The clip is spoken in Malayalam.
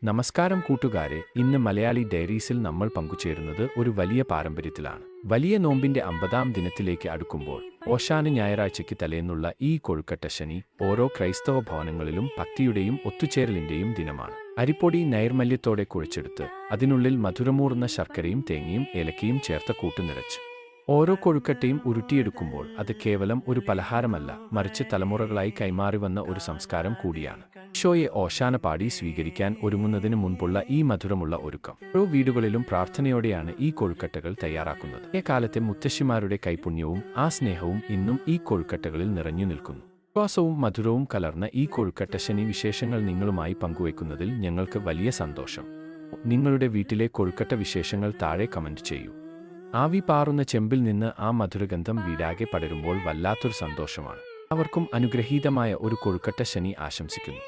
നമസ്കാരം കൂട്ടുകാരെ, ഇന്ന് മലയാളി ഡയറീസിൽ നമ്മൾ പങ്കുചേരുന്നത് ഒരു വലിയ പാരമ്പര്യത്തിലാണ്. വലിയ നോമ്പിന്റെ 50-ാം ദിനത്തിലേക്ക് അടുക്കുമ്പോൾ ഓശാന ഞായറാഴ്ചയ്ക്ക് തലേന്നുള്ള ഈ കൊഴുക്കട്ട ശനി ഓരോ ക്രൈസ്തവ ഭവനങ്ങളിലും ഭക്തിയുടെയും ഒത്തുചേരലിന്റെയും ദിനമാണ്. അരിപ്പൊടി നൈർമല്യത്തോടെ കുഴച്ചെടുത്ത് അതിനുള്ളിൽ മധുരമൂറുന്ന ശർക്കരയും തേങ്ങയും ഏലക്കയും ചേർത്ത കൂട്ടുനിറച്ച് ഓരോ കൊഴുക്കട്ടയും ഉരുട്ടിയെടുക്കുമ്പോൾ അത് കേവലം ഒരു പലഹാരമല്ല, മറിച്ച് തലമുറകളായി കൈമാറി വന്ന ഒരു സംസ്കാരം കൂടിയാണ്. ഈശോയെ ഓശാന പാടി സ്വീകരിക്കാൻ ഒരുങ്ങുന്നതിന് മുൻപുള്ള ഈ മധുരമുള്ള ഒരുക്കം ഓരോ വീടുകളിലും പ്രാർത്ഥനയോടെയാണ് ഈ കൊഴുക്കട്ടകൾ തയ്യാറാക്കുന്നത്. കാലത്തെ മുത്തശ്ശിമാരുടെ കൈപുണ്യവും ആ സ്നേഹവും ഇന്നും ഈ കൊഴുക്കട്ടകളിൽ നിറഞ്ഞു നിൽക്കുന്നു. വിശ്വാസവും മധുരവും കലർന്ന ഈ കൊഴുക്കട്ട ശനി വിശേഷങ്ങൾ നിങ്ങളുമായി പങ്കുവയ്ക്കുന്നതിൽ ഞങ്ങൾക്ക് വലിയ സന്തോഷം. നിങ്ങളുടെ വീട്ടിലെ കൊഴുക്കട്ട വിശേഷങ്ങൾ താഴെ കമന്റ് ചെയ്യൂ. ആവി പാറുന്ന ചെമ്പിൽ നിന്ന് ആ മധുരഗന്ധം വീടാകെ പടരുമ്പോൾ വല്ലാത്തൊരു സന്തോഷമാണ്. അവർക്കും അനുഗ്രഹീതമായ ഒരു കൊഴുക്കട്ട ശനി ആശംസിക്കുന്നു.